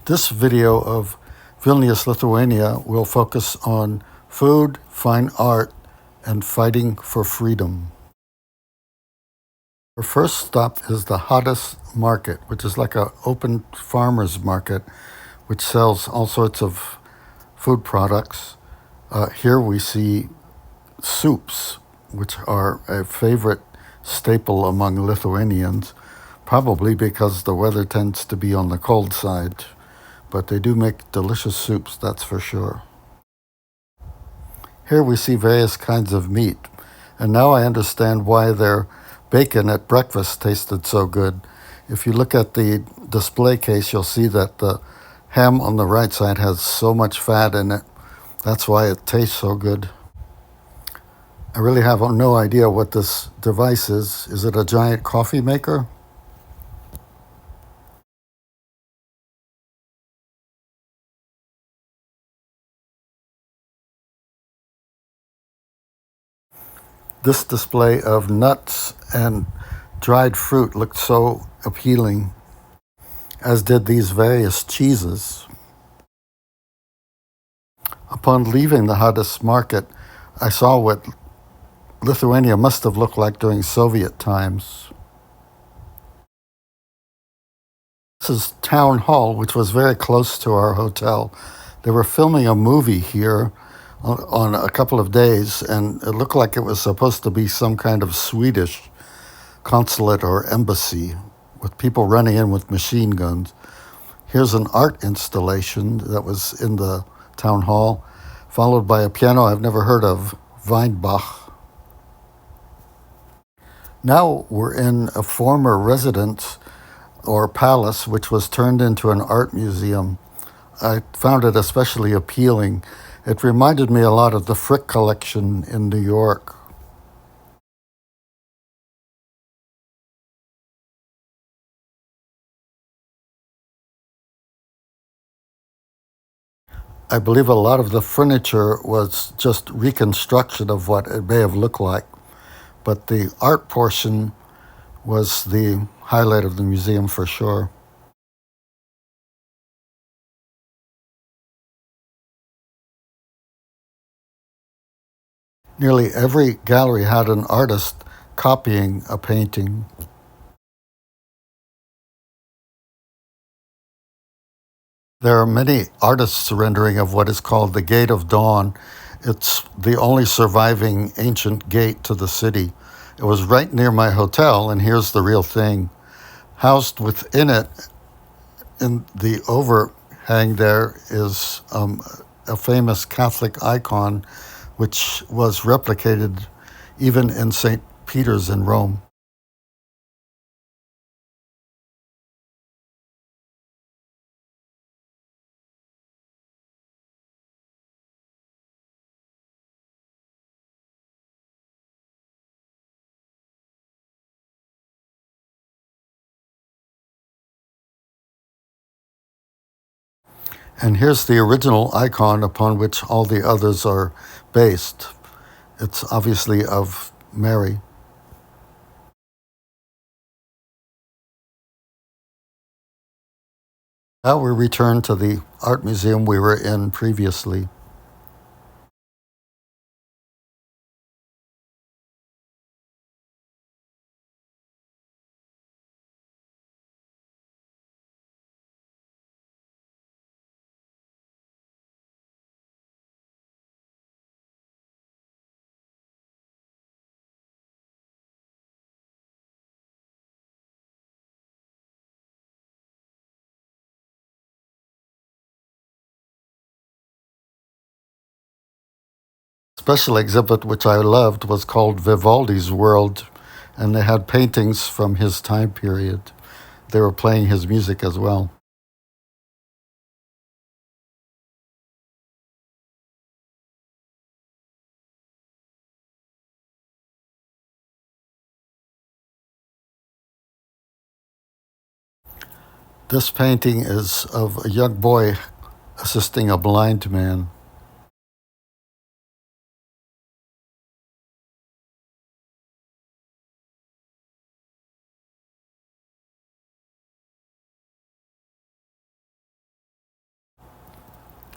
This video of Vilnius, Lithuania will focus on food, fine art, and fighting for freedom. Our first stop is the Hadas Market, which is like an open farmer's market, which sells all sorts of food products. Here we see soups, which are a favorite staple among Lithuanians, probably because the weather tends to be on the cold side. But they do make delicious soups, that's for sure. Here we see various kinds of meat, and now I understand why their bacon at breakfast tasted so good. If you look at the display case, you'll see that the ham on the right side has so much fat in it. That's why it tastes so good. I really have no idea what this device is. Is it a giant coffee maker? This display of nuts and dried fruit looked so appealing, as did these various cheeses. Upon leaving the Hadas market, I saw what Lithuania must have looked like during Soviet times. This is Town Hall, which was very close to our hotel. They were filming a movie here on a couple of days, and it looked like it was supposed to be some kind of Swedish consulate or embassy with people running in with machine guns. Here's an art installation that was in the town hall, followed by a piano I've never heard of, Weinbach. Now we're in a former residence or palace, which was turned into an art museum. I found it especially appealing. It reminded me a lot of the Frick collection in New York. I believe a lot of the furniture was just reconstruction of what it may have looked like, but the art portion was the highlight of the museum for sure. Nearly every gallery had an artist copying a painting. There are many artists' rendering of what is called the Gate of Dawn. It's the only surviving ancient gate to the city. It was right near my hotel, and here's the real thing. Housed within it, in the overhang there, is a famous Catholic icon, which was replicated even in St. Peter's in Rome. And here's the original icon upon which all the others are based. It's obviously of Mary. Now we return to the art museum we were in previously. Special exhibit which I loved was called Vivaldi's World, and they had paintings from his time period. They were playing his music as well. This painting is of a young boy assisting a blind man.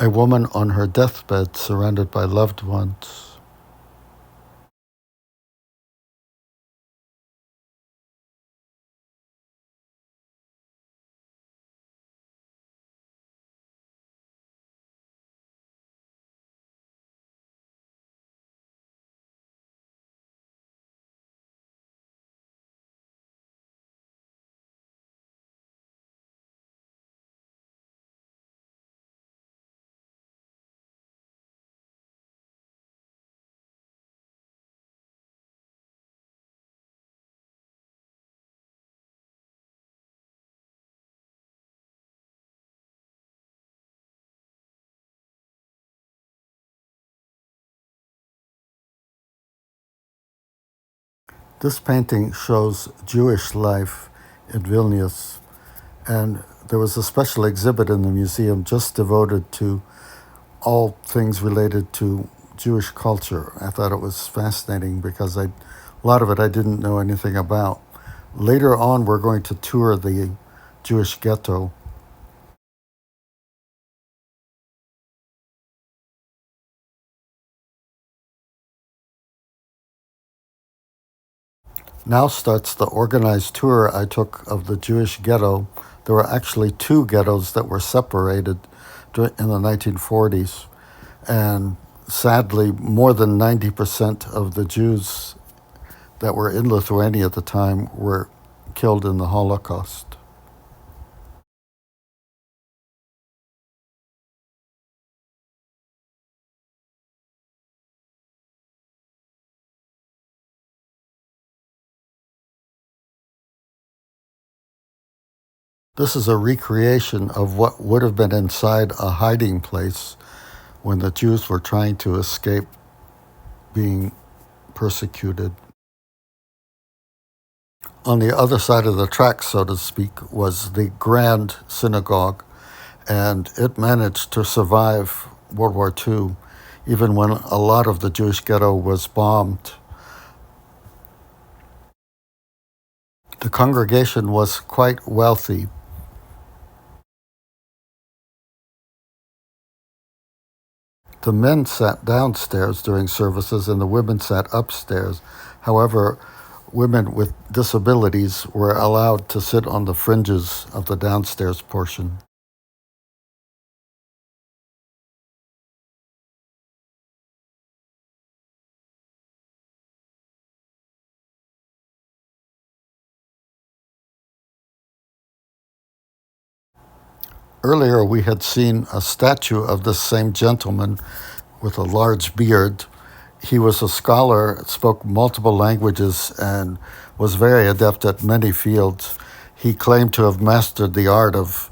A woman on her deathbed surrounded by loved ones. This painting shows Jewish life in Vilnius, and there was a special exhibit in the museum just devoted to all things related to Jewish culture. I thought it was fascinating because a lot of it I didn't know anything about. Later on, we're going to tour the Jewish ghetto. Now starts the organized tour I took of the Jewish ghetto. There were actually two ghettos that were separated in the 1940s, and sadly, more than 90% of the Jews that were in Lithuania at the time were killed in the Holocaust. This is a recreation of what would have been inside a hiding place when the Jews were trying to escape being persecuted. On the other side of the track, so to speak, was the Grand Synagogue, and it managed to survive World War II, even when a lot of the Jewish ghetto was bombed. The congregation was quite wealthy. The men sat downstairs during services and the women sat upstairs. However, women with disabilities were allowed to sit on the fringes of the downstairs portion. Earlier, we had seen a statue of this same gentleman with a large beard. He was a scholar, spoke multiple languages, and was very adept at many fields. He claimed to have mastered the art of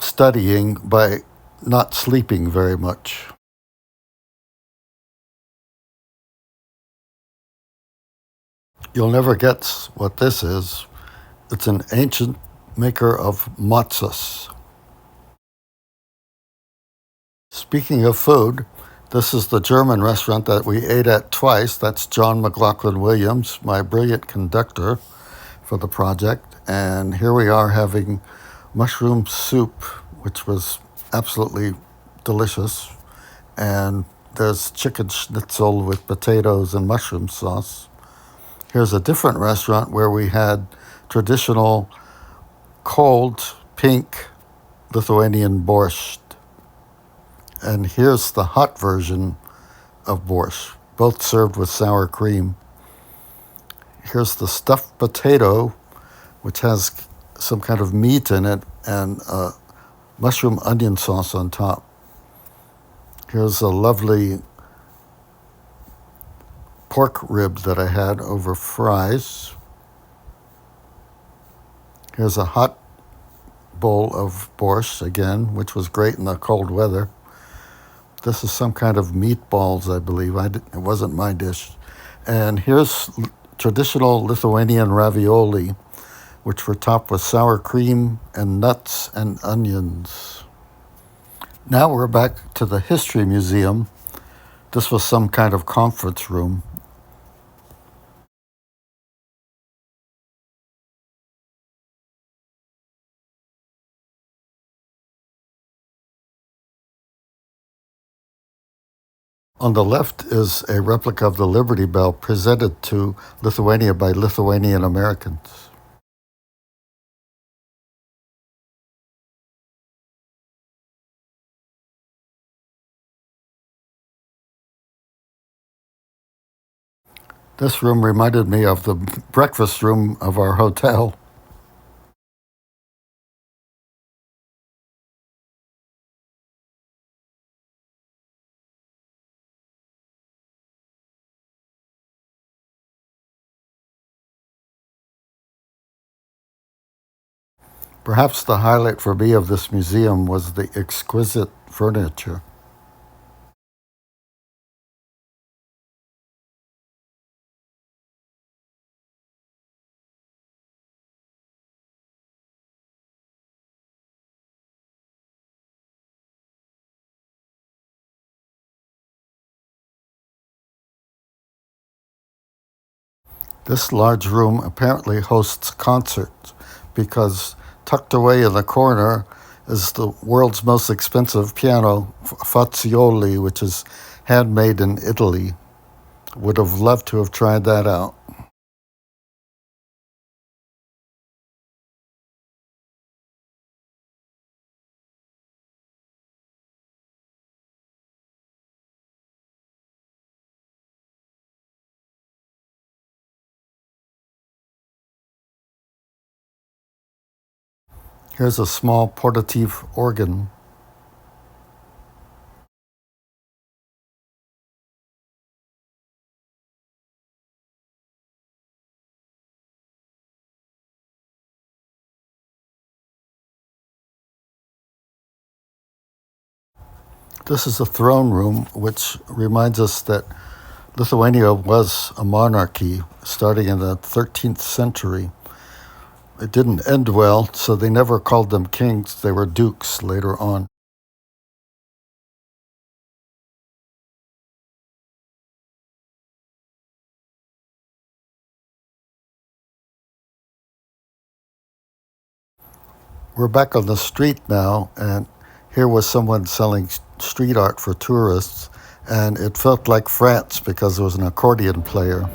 studying by not sleeping very much. You'll never guess what this is. It's an ancient maker of matzahs. Speaking of food, this is the German restaurant that we ate at twice. That's John McLaughlin Williams, my brilliant conductor for the project. And here we are having mushroom soup, which was absolutely delicious. And there's chicken schnitzel with potatoes and mushroom sauce. Here's a different restaurant where we had traditional cold pink Lithuanian borscht. And here's the hot version of borscht, both served with sour cream. Here's the stuffed potato, which has some kind of meat in it and mushroom onion sauce on top. Here's a lovely pork rib that I had over fries. Here's a hot bowl of borscht again, which was great in the cold weather. This is some kind of meatballs, I believe. It wasn't my dish. And here's traditional Lithuanian ravioli, which were topped with sour cream and nuts and onions. Now we're back to the History Museum. This was some kind of conference room. On the left is a replica of the Liberty Bell presented to Lithuania by Lithuanian Americans. This room reminded me of the breakfast room of our hotel. Perhaps the highlight for me of this museum was the exquisite furniture. This large room apparently hosts concerts because tucked away in the corner is the world's most expensive piano, Fazioli, which is handmade in Italy. Would have loved to have tried that out. Here's a small portative organ. This is a throne room, which reminds us that Lithuania was a monarchy starting in the 13th century. It didn't end well, so they never called them kings. They were dukes later on. We're back on the street now, and here was someone selling street art for tourists, and it felt like France because there was an accordion player.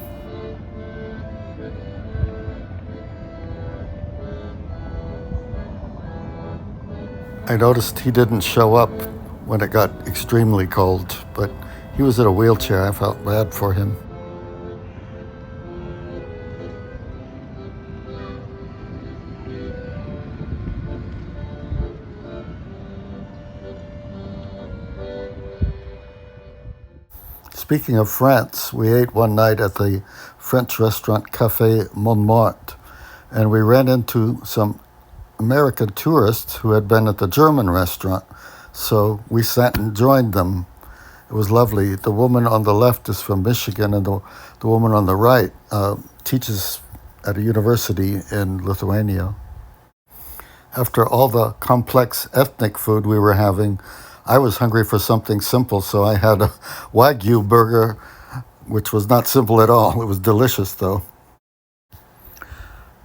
I noticed he didn't show up when it got extremely cold, but he was in a wheelchair. I felt bad for him. Speaking of France, we ate one night at the French restaurant Café Montmartre, and we ran into some American tourists who had been at the German restaurant, so we sat and joined them. It was lovely. The woman on the left is from Michigan, and the woman on the right teaches at a university in Lithuania. After all the complex ethnic food we were having, I was hungry for something simple, so I had a Wagyu burger, which was not simple at all. It was delicious, though.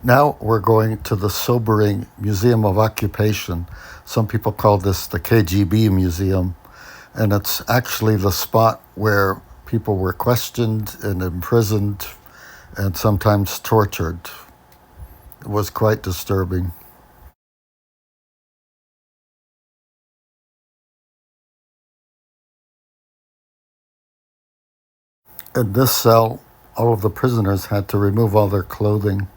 Now we're going to the sobering Museum of Occupation. Some people call this the KGB Museum, and it's actually the spot where people were questioned and imprisoned and sometimes tortured. It was quite disturbing. In this cell, all of the prisoners had to remove all their clothing.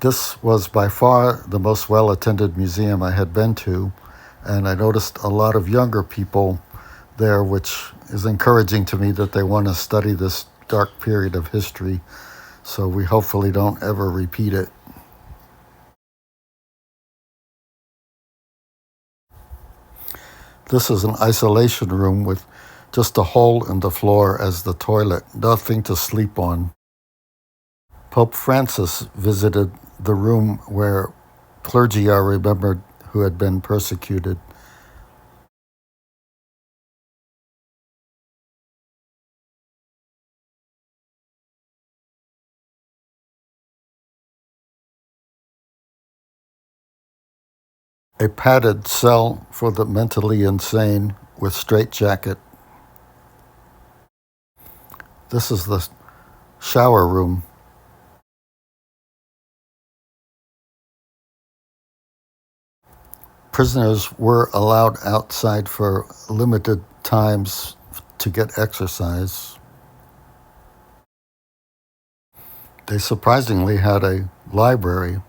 This was by far the most well-attended museum I had been to, and I noticed a lot of younger people there, which is encouraging to me that they want to study this dark period of history, so we hopefully don't ever repeat it. This is an isolation room with just a hole in the floor as the toilet, nothing to sleep on. Pope Francis visited the room where clergy are remembered who had been persecuted. a padded cell for the mentally insane with straitjacket. This is the shower room. Prisoners were allowed outside for limited times to get exercise. They surprisingly had a library.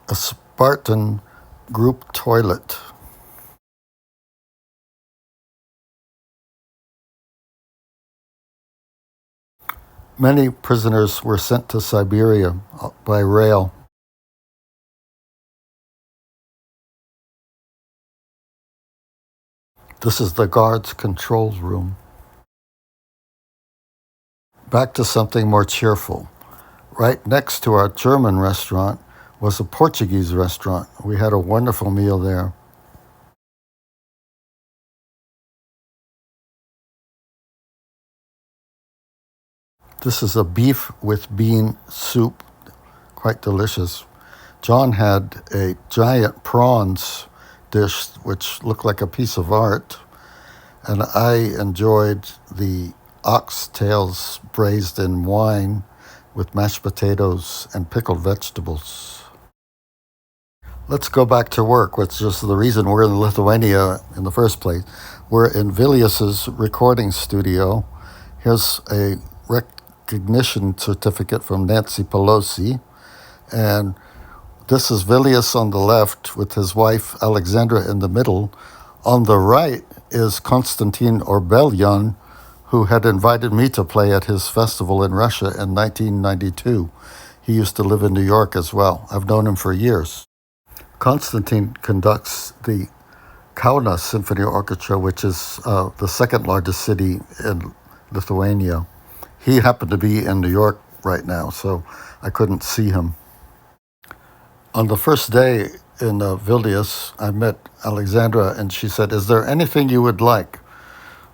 A Spartan group toilet. Many prisoners were sent to Siberia by rail. This is the guards' control room. Back to something more cheerful. Right next to our German restaurant was a Portuguese restaurant. We had a wonderful meal there. This is a beef with bean soup, quite delicious. John had a giant prawns dish which looked like a piece of art, and I enjoyed the oxtails braised in wine with mashed potatoes and pickled vegetables. Let's go back to work, which is the reason we're in Lithuania in the first place. We're in Vilnius's recording studio. Here's a recognition certificate from Nancy Pelosi, and this is Vilnius on the left with his wife Alexandra in the middle. On the right is Konstantin Orbelyan, who had invited me to play at his festival in Russia in 1992. He used to live in New York as well. I've known him for years. Konstantin conducts the Kaunas Symphony Orchestra, which is the second largest city in Lithuania. He happened to be in New York right now, so I couldn't see him. On the first day in Vilnius, I met Alexandra, and she said, "Is there anything you would like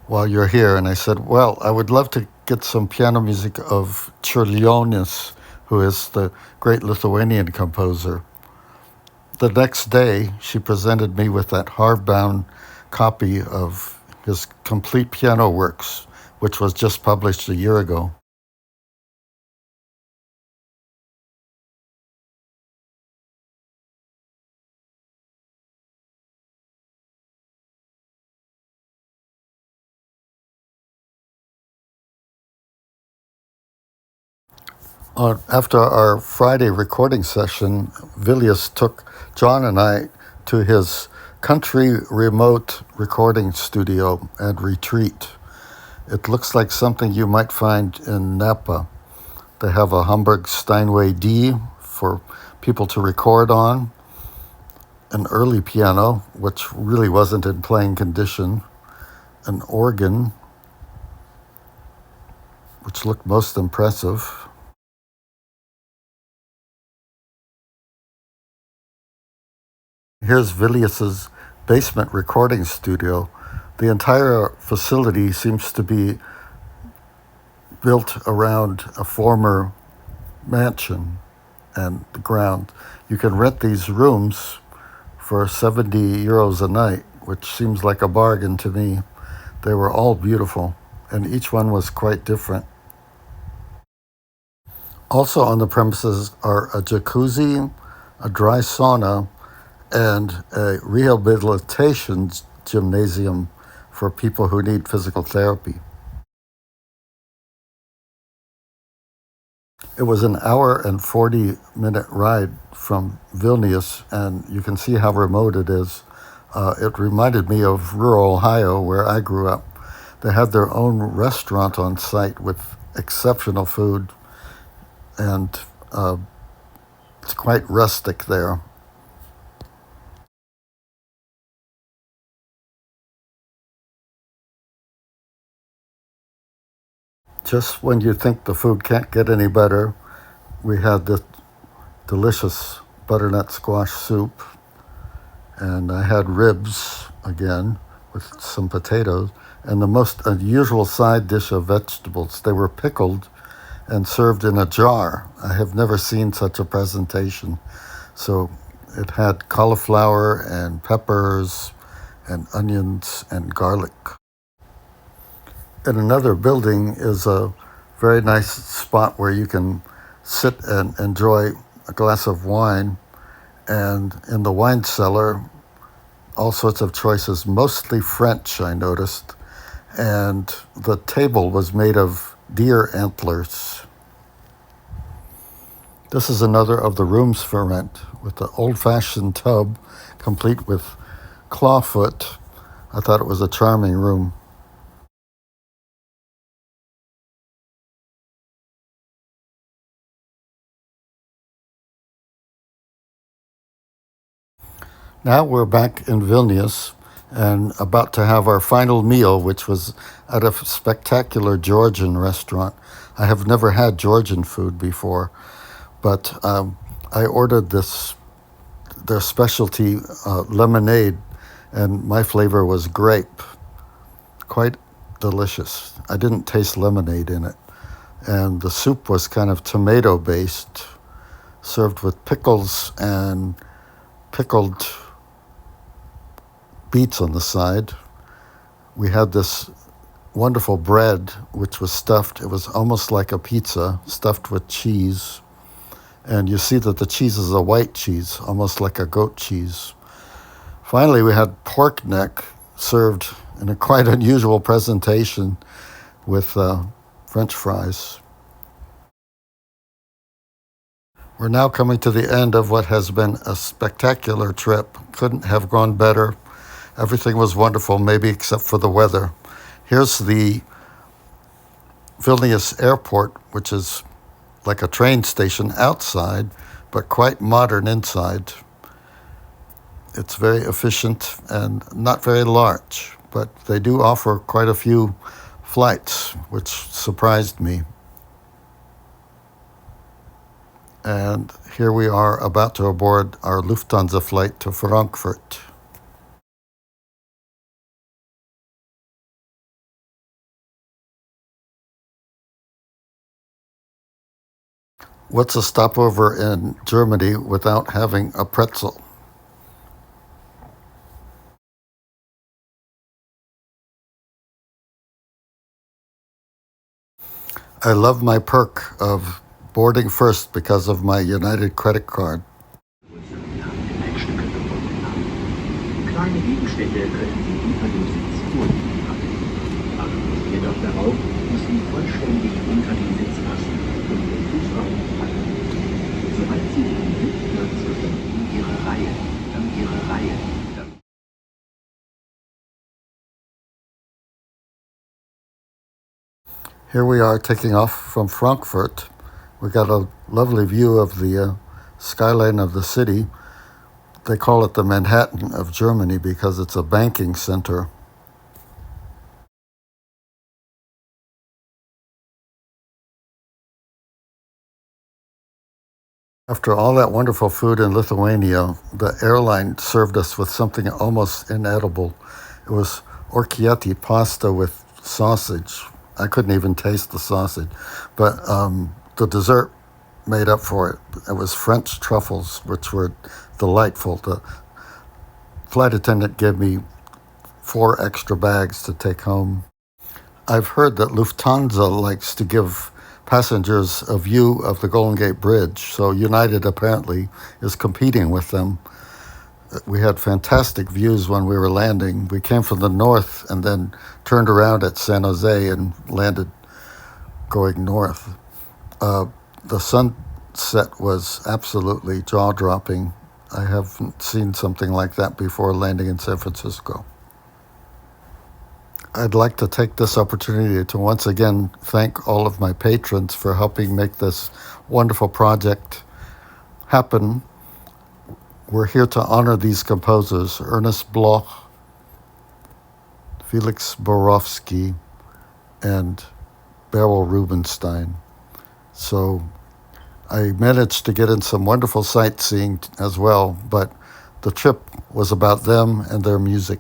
while you're here?" And I said, "Well, I would love to get some piano music of Čiurlionis, who is the great Lithuanian composer." The next day, she presented me with that hardbound copy of his complete piano works, which was just published a year ago. After our Friday recording session, Vilnius took John and I to his country remote recording studio and retreat. It looks like something you might find in Napa. They have a Hamburg Steinway D for people to record on, an early piano, which really wasn't in playing condition, an organ, which looked most impressive. Here's Vilnius's basement recording studio. The entire facility seems to be built around a former mansion and the ground. You can rent these rooms for 70 euros a night, which seems like a bargain to me. They were all beautiful, and each one was quite different. Also on the premises are a jacuzzi, a dry sauna, and a rehabilitation gymnasium for people who need physical therapy. It was an hour and 40-minute ride from Vilnius, and you can see how remote it is. It reminded me of rural Ohio, where I grew up. They had their own restaurant on site with exceptional food, and it's quite rustic there. Just when you think the food can't get any better, we had this delicious butternut squash soup, and I had ribs again with some potatoes, and the most unusual side dish of vegetables. They were pickled and served in a jar. I have never seen such a presentation. So it had cauliflower and peppers and onions and garlic. In another building is a very nice spot where you can sit and enjoy a glass of wine. And in the wine cellar, all sorts of choices, mostly French, I noticed. And the table was made of deer antlers. This is another of the rooms for rent with the old-fashioned tub, complete with clawfoot. I thought it was a charming room. Now we're back in Vilnius and about to have our final meal, which was at a spectacular Georgian restaurant. I have never had Georgian food before, but I ordered their specialty lemonade, and my flavor was grape. Quite delicious. I didn't taste lemonade in it. And the soup was kind of tomato-based, served with pickles and pickled beets on the side. We had this wonderful bread, which was stuffed. It was almost like a pizza, stuffed with cheese. And you see that the cheese is a white cheese, almost like a goat cheese. Finally, we had pork neck served in a quite unusual presentation with French fries. We're now coming to the end of what has been a spectacular trip. Couldn't have gone better. Everything was wonderful, maybe except for the weather. Here's the Vilnius airport, which is like a train station outside, but quite modern inside. It's very efficient and not very large, but they do offer quite a few flights, which surprised me. And here we are about to board our Lufthansa flight to Frankfurt. What's a stopover in Germany without having a pretzel? I love my perk of boarding first because of my United credit card. Kleine Gegenstände können Sie unter dem Sitz vorliegen. Achten Sie jedoch darauf, dass Sie vollständig unter den Sitz passen und den Fußraum halten. Sobald Sie den Sitzplatz befinden, Ihre Reihe, dann Ihre Reihe. Here we are taking off from Frankfurt. We got a lovely view of the skyline of the city. They call it the Manhattan of Germany because it's a banking center. After all that wonderful food in Lithuania, the airline served us with something almost inedible. It was orchiati pasta with sausage. I couldn't even taste the sausage, but the dessert made up for it. It was French truffles, which were delightful. The flight attendant gave me 4 extra bags to take home. I've heard that Lufthansa likes to give passengers a view of the Golden Gate Bridge, so United apparently is competing with them. We had fantastic views when we were landing. We came from the north and then turned around at San Jose and landed going north. The sunset was absolutely jaw-dropping. I haven't seen something like that before landing in San Francisco. I'd like to take this opportunity to once again thank all of my patrons for helping make this wonderful project happen. We're here to honor these composers, Ernest Bloch, Felix Borowski, and Beryl Rubenstein. So I managed to get in some wonderful sightseeing as well, but the trip was about them and their music.